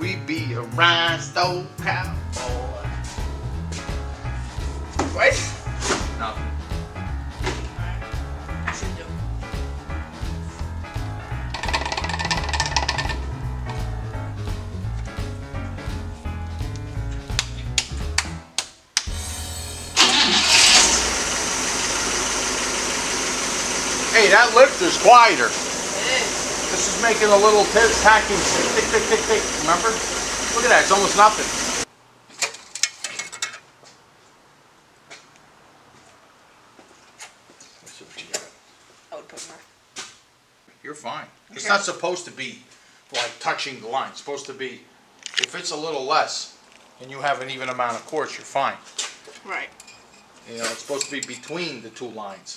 we be a rhinestone cowboy. What? Nothing. Hey, that lifter's quieter. It is. This is making a little tacking tick, tick, tick, tick. Remember? Look at that. It's almost nothing. Let's see what you got. I would put more. You're fine. It's Okay. not supposed to be like touching the line. It's supposed to be, if it's a little less and you have an even amount of quartz, you're fine. Right. You know, it's supposed to be between the two lines.